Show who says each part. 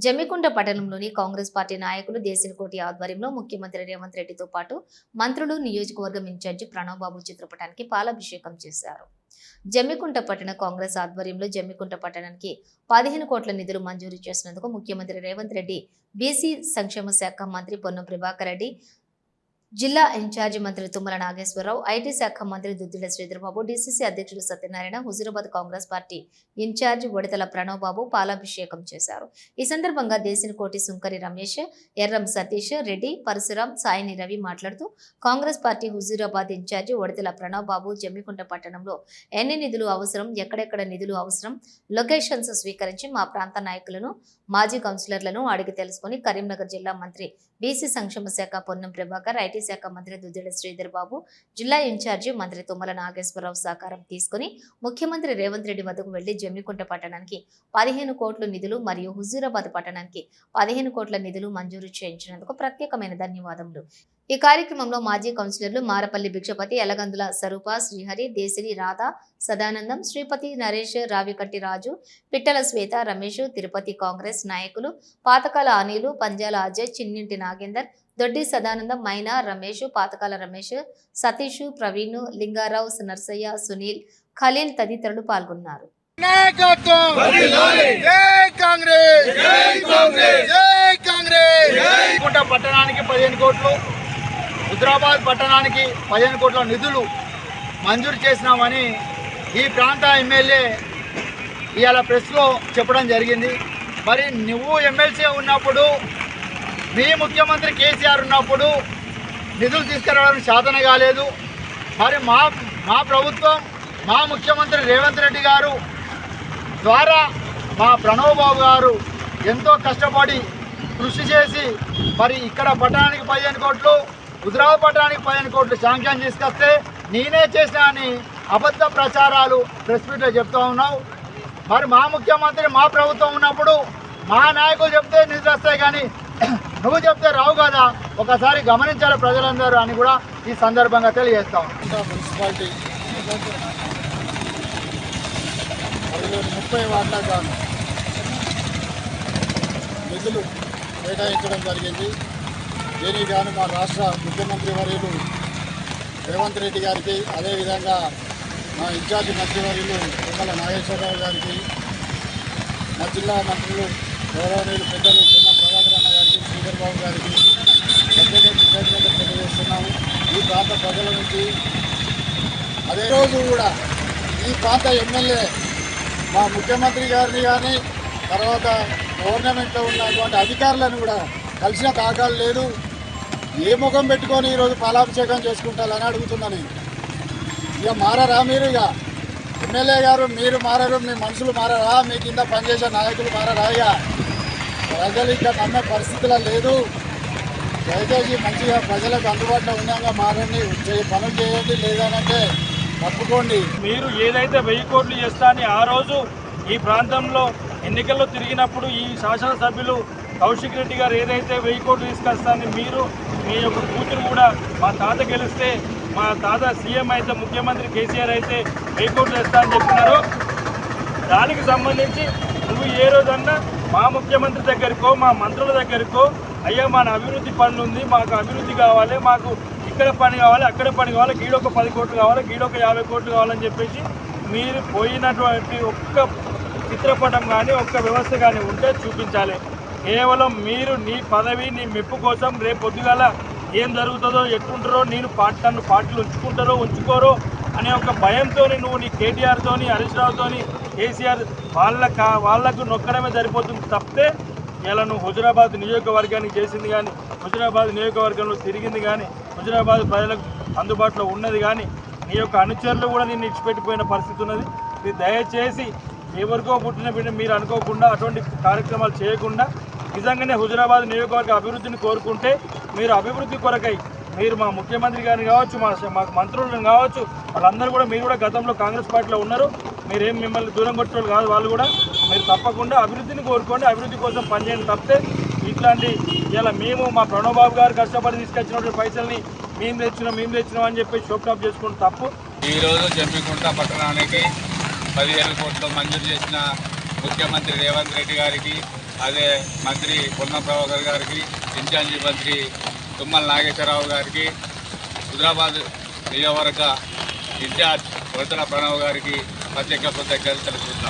Speaker 1: జమ్మికుంట పట్టణంలోని కాంగ్రెస్ పార్టీ నాయకులు దేశినకోటి ఆధ్వర్యంలో ముఖ్యమంత్రి రేవంత్ రెడ్డితో పాటు మంత్రులు నియోజకవర్గం ఇన్ఛార్జి ప్రణవ్ బాబు చిత్రపటానికి పాలాభిషేకం చేశారు. జమ్మికుంట పట్టణ కాంగ్రెస్ ఆధ్వర్యంలో జమ్మికుంట పట్టణానికి 15 కోట్ల నిధులు మంజూరు చేసినందుకు ముఖ్యమంత్రి రేవంత్ రెడ్డి, బీసీ సంక్షేమ శాఖ మంత్రి పొన్నం ప్రభాకర్ రెడ్డి, జిల్లా ఇన్ఛార్జి మంత్రి తుమ్మల నాగేశ్వరరావు, ఐటీ శాఖ మంత్రి దుద్దిళ్ల శ్రీధర్బాబు, డీసీసీ అధ్యక్షుడు సత్యనారాయణ, హుజూరాబాద్ కాంగ్రెస్ పార్టీ ఇన్ఛార్జి ఒడితల ప్రణవ్ బాబు పాలాభిషేకం చేశారు. ఈ సందర్భంగా దేశినకోటి సుంకరి రమేష్, ఎర్రం సతీష్ రెడ్డి, పరశురాం, సాయిని రవి మాట్లాడుతూ కాంగ్రెస్ పార్టీ హుజూరాబాద్ ఇన్ఛార్జి ఒడితల ప్రణవ్ బాబు జమ్మికుంట పట్టణంలో ఎన్ని నిధులు అవసరం, ఎక్కడెక్కడ నిధులు అవసరం, లొకేషన్స్ స్వీకరించి మా ప్రాంత నాయకులను, మాజీ కౌన్సిలర్లను అడిగి తెలుసుకుని కరీంనగర్ జిల్లా మంత్రి బీసీ సంక్షేమ శాఖ పొన్నం ప్రభాకర్, ఐటీ శాఖ మంత్రి దుద్దిళ్ల శ్రీధర్ బాబు, జిల్లా ఇన్ఛార్జి మంత్రి తుమ్మల నాగేశ్వరరావు సహకారం తీసుకుని ముఖ్యమంత్రి రేవంత్ రెడ్డి వద్దకు వెళ్లి జమ్మికుంట పట్టణానికి 15 కోట్ల నిధులు మరియు హుజూరాబాద్ పట్టణానికి 15 కోట్ల నిధులు మంజూరు చేయించినందుకు ప్రత్యేకమైన ధన్యవాదములు. ఈ కార్యక్రమంలో మాజీ కౌన్సిలర్లు మారపల్లి భిక్షపతి, ఎలగందుల స్వరూప, శ్రీహరి, దేశిని, రాధా, సదానందం, శ్రీపతి, నరేష్, రావికట్టి రాజు, పిట్టల శ్వేత, రమేష్, తిరుపతి కాంగ్రెస్ నాయకులు పాతకాల అనిలు, పంజాల అజయ్, చిన్నింటి నాగేందర్, దొడ్డి సదానందం, మైనా, రమేష్, పాతకాల రమేష్, సతీష్, ప్రవీణ్, లింగారావు, నర్సయ్య, సునీల్, ఖలీల్ తదితరులు పాల్గొన్నారు.
Speaker 2: పట్టణానికి 15 కోట్లు, హుజూరాబాద్ పట్టణానికి 15 కోట్ల నిధులు మంజూరు చేసినామని ఈ ప్రాంత ఎమ్మెల్యే ఇవాళ ప్రెస్లో చెప్పడం జరిగింది. మరి నువ్వు ఎమ్మెల్సీ ఉన్నప్పుడు, మీ ముఖ్యమంత్రి కేసీఆర్ ఉన్నప్పుడు నిధులు తీసుకురావడం సాధన కాలేదు. మరి మా ప్రభుత్వం, మా ముఖ్యమంత్రి రేవంత్ రెడ్డి గారు ద్వారా మా ప్రణవ్ బాబు గారు ఎంతో కష్టపడి కృషి చేసి మరి ఇక్కడ పట్టణానికి 15 కోట్లు, హుజూరాబాద్ పట్టణానికి 15 కోట్లు శాంక్షన్ తీసుకొస్తే నేనే చేసినా అని అబద్ధ ప్రచారాలు ప్రెస్ మీట్లో చెప్తూ ఉన్నావు. మరి మా ముఖ్యమంత్రి, మా ప్రభుత్వం ఉన్నప్పుడు మా నాయకులు చెప్తే నిధులు వస్తాయి, కానీ నువ్వు చెప్తే రావు కదా, ఒకసారి గమనించాలి ప్రజలందరూ అని కూడా ఈ సందర్భంగా తెలియజేస్తాం. మున్సిపాలిటీ 30 వార్డుల గాను నిధులు కేటాయించడం జరిగింది. దీనికి గాను మా రాష్ట్ర ముఖ్యమంత్రి వర్యులు రేవంత్ రెడ్డి గారికి, అదేవిధంగా మా ఇన్ఛార్జి మంత్రివర్యులు తుమ్మల నాగేశ్వరరావు గారికి, మా జిల్లా మంత్రులు గౌరవనీయులు పెద్దలు పొన్నం ప్రభాకర్ అన్న గారికి, శ్రీధర్ బాబు గారికి ప్రత్యేక కృతజ్ఞతలు తెలియజేస్తున్నాము. ఈ ప్రాంత ప్రజల నుంచి అదే రోజు కూడా ఈ ప్రాంత ఎమ్మెల్యే మా ముఖ్యమంత్రి గారిని కానీ, తర్వాత గవర్నమెంట్లో ఉన్నటువంటి అధికారులను కూడా కలిసిన దాఖలు లేదు. ఏ ముఖం పెట్టుకొని ఈరోజు పాలాభిషేకం చేసుకుంటారని అడుగుతున్నా నేను. ఇక మారరా మీరు? ఇక ఎమ్మెల్యే గారు మీరు మారరు, మీ మనుషులు మారరా, మీ కింద పనిచేసే నాయకులు మారరా? ఇక ప్రజలు ఇక్కడ నమ్మే పరిస్థితిలో లేదు. దయచేసి మంచిగా ప్రజలకు అందుబాటులో ఉన్నాగా మారండి, పనులు చేయండి, లేదనంటే తప్పుకోండి.
Speaker 3: మీరు ఏదైతే 1000 కోట్లు చేస్తా అని ఆ రోజు ఈ ప్రాంతంలో ఎన్నికల్లో తిరిగినప్పుడు ఈ శాసనసభ్యులు కౌశిక్ రెడ్డి గారు ఏదైతే 1000 కోట్లు తీసుకొస్తానని మీరు, మీ యొక్క కూతురు కూడా మా తాత గెలిస్తే, మా తాత సీఎం అయితే, ముఖ్యమంత్రి కేసీఆర్ అయితే 1000 కోట్లు ఇస్తా అని చెప్పినారు. దానికి సంబంధించి నువ్వు ఏ రోజన్నా మా ముఖ్యమంత్రి దగ్గరకో, మా మంత్రుల దగ్గరకో, అయ్యా మన అభివృద్ధి పనులు ఉంది, మాకు అభివృద్ధి కావాలి, మాకు ఇక్కడ పని కావాలి, అక్కడ పని కావాలి, గీడొక 10 కోట్లు కావాలి, గీడొక 50 కోట్లు కావాలని చెప్పేసి మీరు పోయినటువంటి ఒక్క చిత్రపటం కానీ, ఒక్క వ్యవస్థ కానీ ఉంటే చూపించాలి. కేవలం మీరు నీ పదవి, నీ మెప్పు కోసం రేపు పొద్దుగాల ఏం జరుగుతుందో, ఎట్టుంటారో, నేను నన్ను పార్టీలు ఉంచుకుంటారో ఉంచుకోరో అనే ఒక భయంతో నువ్వు నీ కేటీఆర్తోని, హరీష్ రావుతోని, కేసీఆర్ వాళ్ళకు నొక్కడమే సరిపోతుంది తప్పితే ఇలా నువ్వు హుజూరాబాద్ నియోజకవర్గానికి చేసింది కానీ, హుజూరాబాద్ నియోజకవర్గంలో తిరిగింది కానీ, హుజూరాబాద్ ప్రజలకు అందుబాటులో ఉన్నది కానీ, నీ యొక్క అనుచరులు కూడా నిన్ను ఇచ్చిపెట్టిపోయిన పరిస్థితి ఉన్నది. ఇది దయచేసి ఎవరికో పుట్టిన బిడ్డ మీరు అనుకోకుండా అటువంటి కార్యక్రమాలు చేయకుండా నిజంగానే హుజూరాబాద్ నియోజకవర్గ అభివృద్ధిని కోరుకుంటే మీరు అభివృద్ధి కొరకై మీరు మా ముఖ్యమంత్రి గారిని కావచ్చు, మా మంత్రులను కావచ్చు, వాళ్ళందరూ కూడా మీరు కూడా గతంలో కాంగ్రెస్ పార్టీలో ఉన్నారు, మీరేం మిమ్మల్ని దూరం కొట్టేవాళ్ళు కాదు. వాళ్ళు కూడా మీరు తప్పకుండా అభివృద్ధిని కోరుకోండి, అభివృద్ధి కోసం పనిచేయండి తప్పితే ఇట్లాంటి ఇలా మేము మా ప్రణవ్ బాబు గారు కష్టపడి తీసుకొచ్చినటువంటి పైసల్ని మేము తెచ్చినాం అని చెప్పి షోక్టాప్ చేసుకుంటూ తప్పు.
Speaker 4: ఈరోజు జమ్మికుంట పట్టణానికి 15 కోట్లు మంజూరు చేసిన ముఖ్యమంత్రి రేవంత్ రెడ్డి గారికి, అదే మంత్రి పొన్నం ప్రభాకర్ గారికి, ఇన్ఛార్జి మంత్రి తుమ్మల నాగేశ్వరరావు గారికి, హుజరాబాద్ నియోజకవర్గ ఇన్ఛార్జ్ వరదల ప్రణవ్ గారికి ప్రత్యేక కృతజ్ఞతలు తెలుపుతున్నాం.